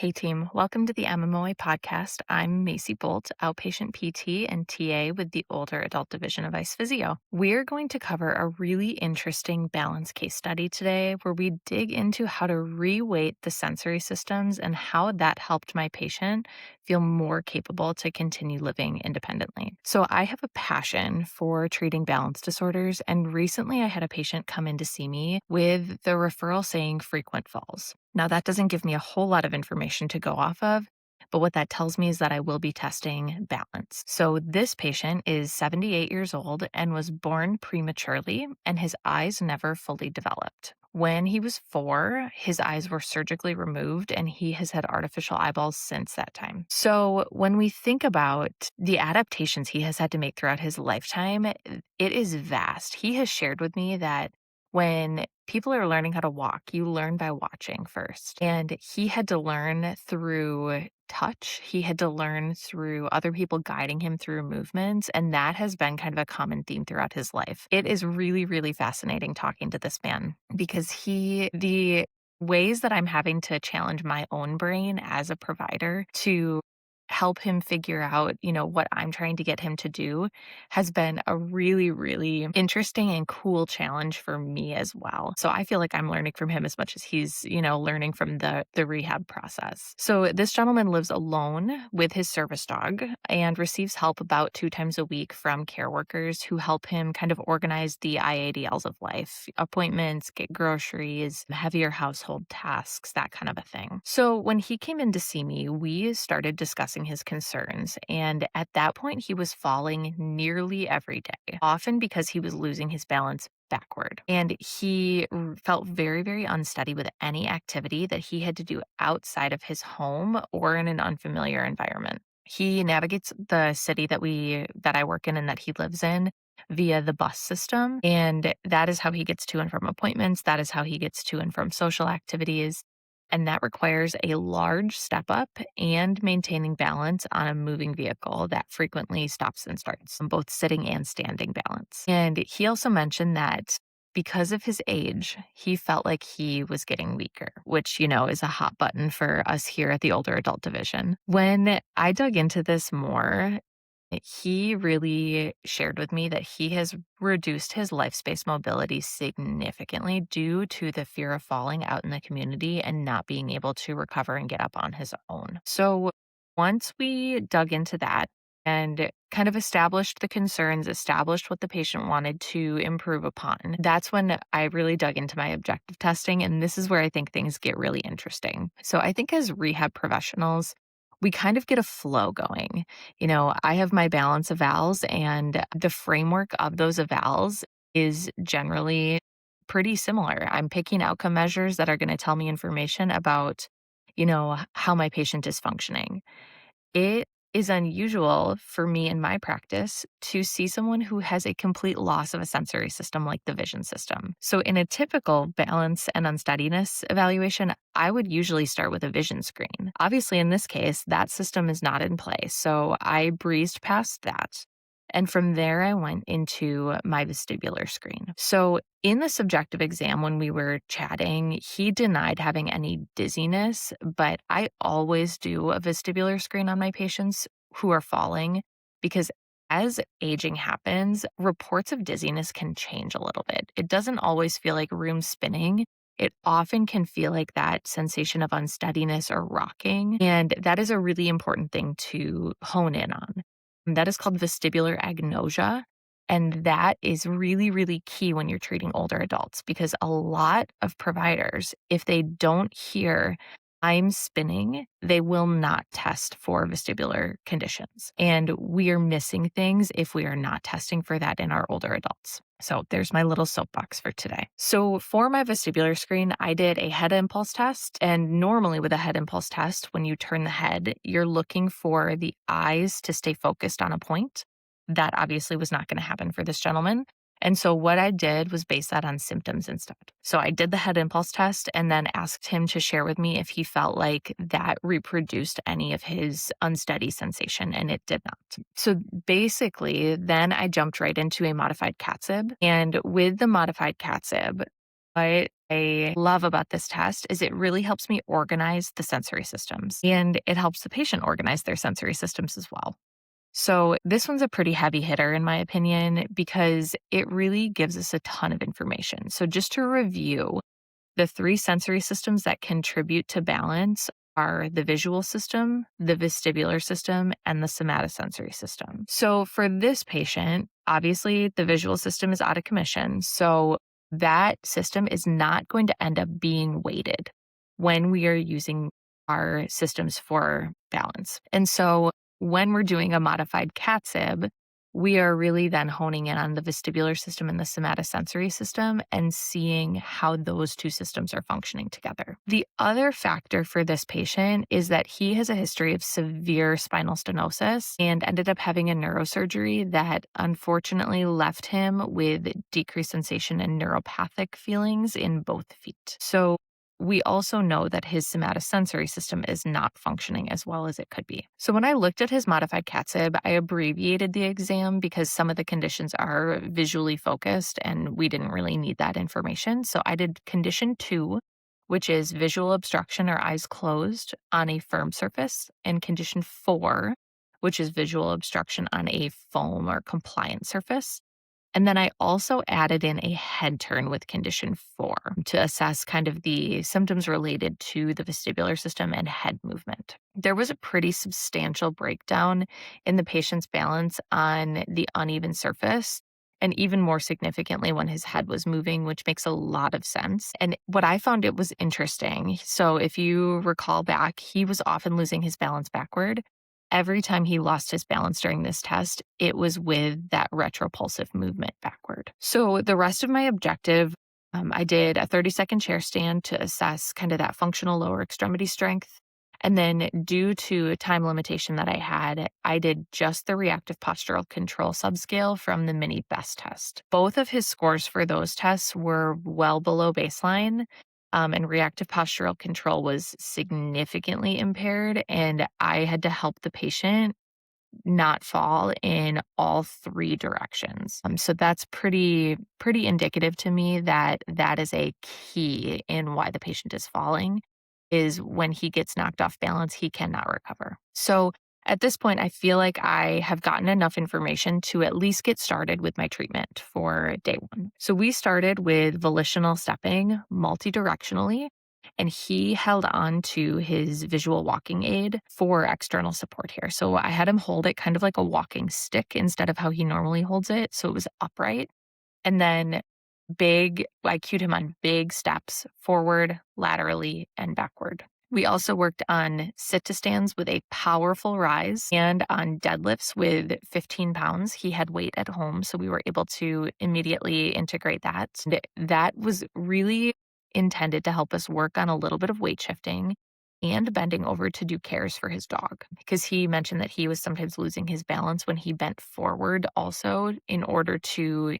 Hey team, welcome to the MMOA podcast. I'm Macy Bolt, outpatient PT and TA with the older adult division of ICE Physio. We're going to cover a really interesting balance case study today where we dig into how to reweight the sensory systems and how that helped my patient feel more capable to continue living independently. So I have a passion for treating balance disorders, and recently I had a patient come in to see me with the referral saying frequent falls. Now, that doesn't give me a whole lot of information to go off of, but what that tells me is that I will be testing balance. So, this patient is 78 years old and was born prematurely, and his eyes never fully developed. When he was 4, his eyes were surgically removed, and he has had artificial eyeballs since that time. So, when we think about the adaptations he has had to make throughout his lifetime, it is vast. He has shared with me that when people are learning how to walk, you learn by watching first. And he had to learn through touch. He had to learn through other people guiding him through movements. And that has been kind of a common theme throughout his life. It is really, really fascinating talking to this man because the ways that I'm having to challenge my own brain as a provider to help him figure out, what I'm trying to get him to do has been a really, really interesting and cool challenge for me as well. So I feel like I'm learning from him as much as he's, learning from the rehab process. So this gentleman lives alone with his service dog and receives help about 2 times a week from care workers who help him kind of organize the IADLs of life, appointments, get groceries, heavier household tasks, that kind of a thing. So when he came in to see me, we started discussing his concerns. And at that point, he was falling nearly every day, often because he was losing his balance backward. And he felt very, very unsteady with any activity that he had to do outside of his home or in an unfamiliar environment. He navigates the city that I work in and that he lives in via the bus system. And that is how he gets to and from appointments. That is how he gets to and from social activities. And that requires a large step up and maintaining balance on a moving vehicle that frequently stops and starts, both sitting and standing balance. And he also mentioned that because of his age, he felt like he was getting weaker, which, is a hot button for us here at the older adult division. When I dug into this more, he really shared with me that he has reduced his life space mobility significantly due to the fear of falling out in the community and not being able to recover and get up on his own. So once we dug into that and kind of established the concerns, established what the patient wanted to improve upon, that's when I really dug into my objective testing. And this is where I think things get really interesting. So I think as rehab professionals, we kind of get a flow going. I have my balance evals, and the framework of those evals is generally pretty similar. I'm picking outcome measures that are going to tell me information about, how my patient is functioning. It is unusual for me in my practice to see someone who has a complete loss of a sensory system like the vision system. So, in a typical balance and unsteadiness evaluation, I would usually start with a vision screen. Obviously, in this case, that system is not in place. So, I breezed past that. And from there, I went into my vestibular screen. So, in the subjective exam, when we were chatting, he denied having any dizziness, but I always do a vestibular screen on my patients who are falling because as aging happens, reports of dizziness can change a little bit. It doesn't always feel like room spinning. It often can feel like that sensation of unsteadiness or rocking. And that is a really important thing to hone in on. That is called vestibular agnosia. And that is really, really key when you're treating older adults because a lot of providers, if they don't hear I'm spinning, they will not test for vestibular conditions. And we are missing things if we are not testing for that in our older adults. So there's my little soapbox for today. So for my vestibular screen, I did a head impulse test. And normally with a head impulse test, when you turn the head, you're looking for the eyes to stay focused on a point. That obviously was not going to happen for this gentleman. And so what I did was base that on symptoms instead. So I did the head impulse test and then asked him to share with me if he felt like that reproduced any of his unsteady sensation, and it did not. So basically, then I jumped right into a modified CATSIB. And with the modified CATSIB, What I love about this test is it really helps me organize the sensory systems, and it helps the patient organize their sensory systems as well. So, this one's a pretty heavy hitter, in my opinion, because it really gives us a ton of information. So, just to review, the three sensory systems that contribute to balance are the visual system, the vestibular system, and the somatosensory system. So for this patient, obviously the visual system is out of commission. So that system is not going to end up being weighted when we are using our systems for balance. And so when we're doing a modified CAT-SIB, we are really then honing in on the vestibular system and the somatosensory system and seeing how those two systems are functioning together. The other factor for this patient is that he has a history of severe spinal stenosis and ended up having a neurosurgery that unfortunately left him with decreased sensation and neuropathic feelings in both feet. So we also know that his somatosensory system is not functioning as well as it could be. So when I looked at his modified CAT-SIB, I abbreviated the exam because some of the conditions are visually focused and we didn't really need that information. So I did condition 2, which is visual obstruction or eyes closed on a firm surface, and condition 4, which is visual obstruction on a foam or compliant surface. And then I also added in a head turn with condition 4 to assess kind of the symptoms related to the vestibular system and head movement. There was a pretty substantial breakdown in the patient's balance on the uneven surface, and even more significantly when his head was moving, which makes a lot of sense. And what I found it was interesting. So if you recall back, he was often losing his balance backward. Every time he lost his balance during this test, it was with that retropulsive movement backward. So the rest of my objective, I did a 30-second chair stand to assess kind of that functional lower extremity strength. And then due to a time limitation that I had, I did just the reactive postural control subscale from the mini BEST test. Both of his scores for those tests were well below baseline. And reactive postural control was significantly impaired, and I had to help the patient not fall in all three directions. So that's pretty indicative to me that that is a key in why the patient is falling, is when he gets knocked off balance, he cannot recover. So at this point, I feel like I have gotten enough information to at least get started with my treatment for day 1. So we started with volitional stepping multidirectionally, and he held on to his visual walking aid for external support here. So I had him hold it kind of like a walking stick instead of how he normally holds it. So it was upright. And then I cued him on big steps forward, laterally, and backward. We also worked on sit to stands with a powerful rise and on deadlifts with 15 pounds. He had weight at home, so we were able to immediately integrate that. That was really intended to help us work on a little bit of weight shifting and bending over to do cares for his dog, because he mentioned that he was sometimes losing his balance when he bent forward also in order to,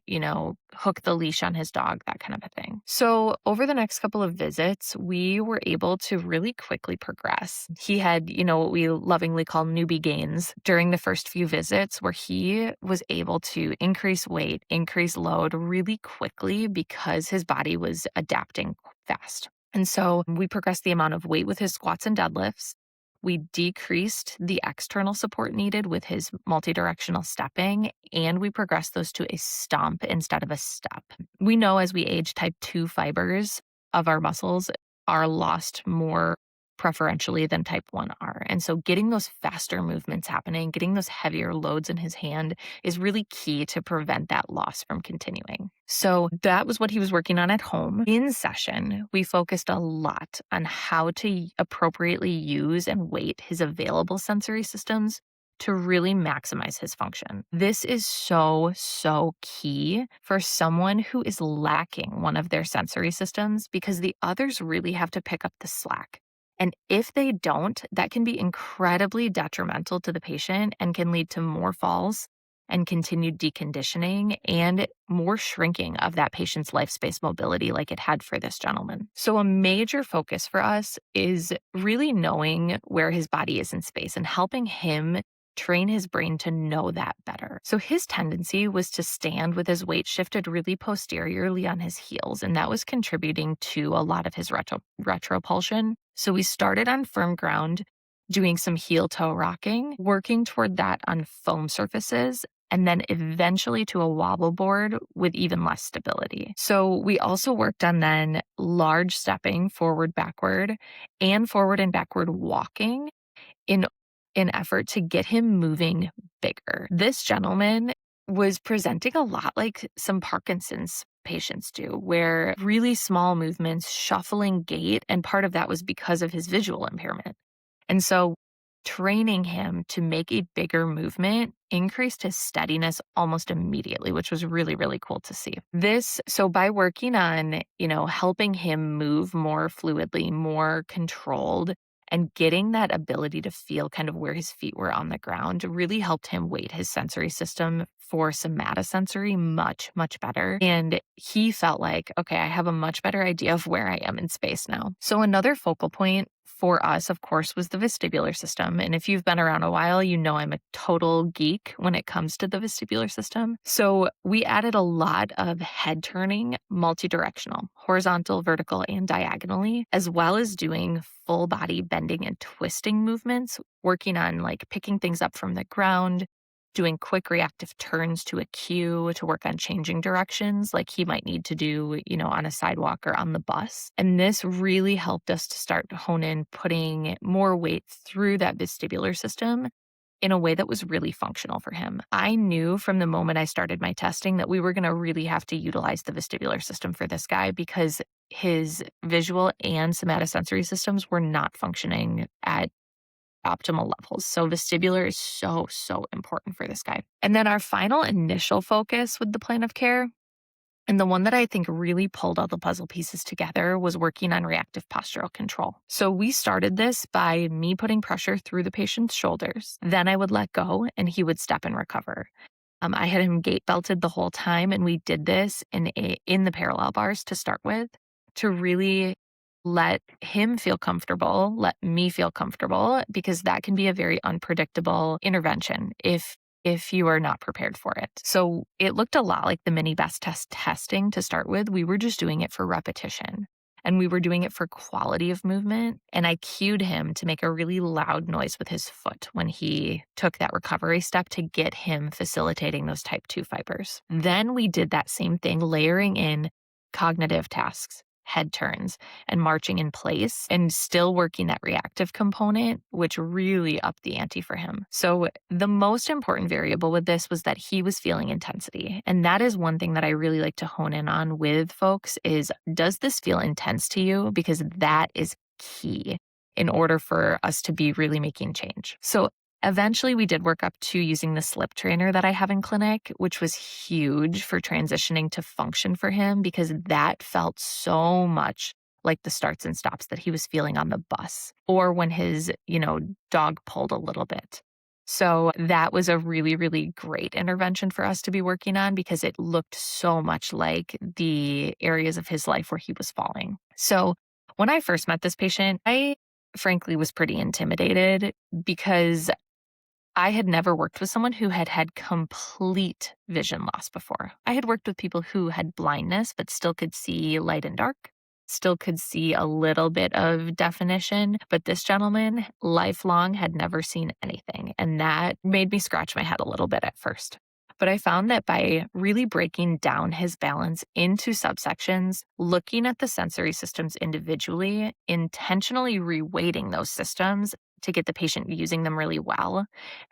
hook the leash on his dog, that kind of a thing. So over the next couple of visits, we were able to really quickly progress. He had, what we lovingly call newbie gains during the first few visits, where he was able to increase weight, increase load really quickly because his body was adapting fast. And so we progressed the amount of weight with his squats and deadlifts. We decreased the external support needed with his multidirectional stepping, and we progressed those to a stomp instead of a step. We know as we age, type 2 fibers of our muscles are lost more preferentially than type 1 are. And so getting those faster movements happening, getting those heavier loads in his hand is really key to prevent that loss from continuing. So that was what he was working on at home. In session, we focused a lot on how to appropriately use and weight his available sensory systems to really maximize his function. This is so key for someone who is lacking one of their sensory systems, because the others really have to pick up the slack. And if they don't, that can be incredibly detrimental to the patient and can lead to more falls and continued deconditioning and more shrinking of that patient's life space mobility like it had for this gentleman. So a major focus for us is really knowing where his body is in space and helping him train his brain to know that better. So his tendency was to stand with his weight shifted really posteriorly on his heels, and that was contributing to a lot of his retropulsion. So we started on firm ground, doing some heel toe rocking, working toward that on foam surfaces, and then eventually to a wobble board with even less stability. So we also worked on then large stepping forward, backward, and forward and backward walking in an effort to get him moving bigger. This gentleman was presenting a lot like some Parkinson's patients do, where really small movements, shuffling gait, and part of that was because of his visual impairment. And so training him to make a bigger movement increased his steadiness almost immediately, which was really, really cool to see. So by working on, helping him move more fluidly, more controlled, and getting that ability to feel kind of where his feet were on the ground really helped him weight his sensory system for somatosensory much, much better. And he felt like, okay, I have a much better idea of where I am in space now. So another focal point for us, of course, was the vestibular system. And if you've been around a while, you know I'm a total geek when it comes to the vestibular system. So we added a lot of head turning, multi-directional, horizontal, vertical, and diagonally, as well as doing full body bending and twisting movements, working on like picking things up from the ground, doing quick reactive turns to a cue to work on changing directions like he might need to do, on a sidewalk or on the bus. And this really helped us to start to hone in putting more weight through that vestibular system in a way that was really functional for him. I knew from the moment I started my testing that we were going to really have to utilize the vestibular system for this guy because his visual and somatosensory systems were not functioning at optimal levels. So vestibular is so, so important for this guy. And then our final initial focus with the plan of care, and the one that I think really pulled all the puzzle pieces together, was working on reactive postural control. So we started this by me putting pressure through the patient's shoulders. Then I would let go and he would step and recover. I had him gait belted the whole time, and we did this in the parallel bars to start with to really let him feel comfortable, let me feel comfortable, because that can be a very unpredictable intervention if you are not prepared for it. So it looked a lot like the mini best test testing to start with. We were just doing it for repetition. And we were doing it for quality of movement. And I cued him to make a really loud noise with his foot when he took that recovery step to get him facilitating those type 2 fibers. Then we did that same thing, layering in cognitive tasks, head turns, and marching in place, and still working that reactive component, which really upped the ante for him. So the most important variable with this was that he was feeling intensity. And that is one thing that I really like to hone in on with folks is, does this feel intense to you? Because that is key in order for us to be really making change. So eventually, we did work up to using the slip trainer that I have in clinic, which was huge for transitioning to function for him because that felt so much like the starts and stops that he was feeling on the bus or when his, dog pulled a little bit. So that was a really, really great intervention for us to be working on because it looked so much like the areas of his life where he was falling. So when I first met this patient, I frankly was pretty intimidated because I had never worked with someone who had had complete vision loss before. I had worked with people who had blindness, but still could see light and dark, still could see a little bit of definition. But this gentleman, lifelong, had never seen anything. And that made me scratch my head a little bit at first. But I found that by really breaking down his balance into subsections, looking at the sensory systems individually, intentionally reweighting those systems to get the patient using them really well,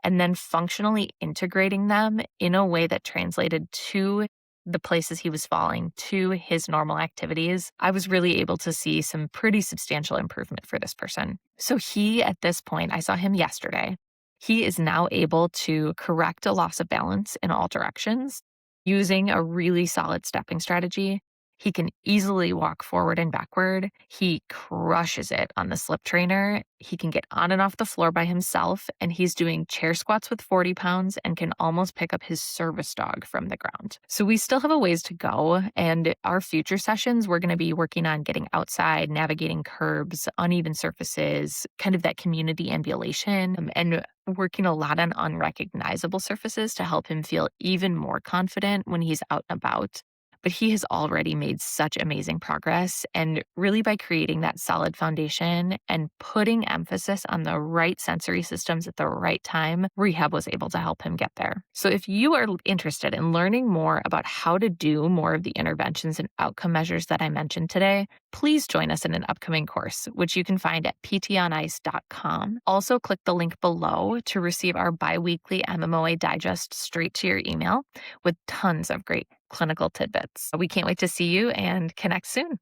and then functionally integrating them in a way that translated to the places he was falling, to his normal activities, I was really able to see some pretty substantial improvement for this person. So he, at this point, I saw him yesterday. He is now able to correct a loss of balance in all directions using a really solid stepping strategy. He can easily walk forward and backward. He crushes it on the slip trainer. He can get on and off the floor by himself, and he's doing chair squats with 40 pounds and can almost pick up his service dog from the ground. So we still have a ways to go, and our future sessions, we're going to be working on getting outside, navigating curbs, uneven surfaces, kind of that community ambulation, and working a lot on unrecognizable surfaces to help him feel even more confident when he's out and about. But he has already made such amazing progress. And really, by creating that solid foundation and putting emphasis on the right sensory systems at the right time, rehab was able to help him get there. So, if you are interested in learning more about how to do more of the interventions and outcome measures that I mentioned today, please join us in an upcoming course, which you can find at ptonice.com. Also, click the link below to receive our biweekly MMOA digest straight to your email with tons of great clinical tidbits. We can't wait to see you and connect soon.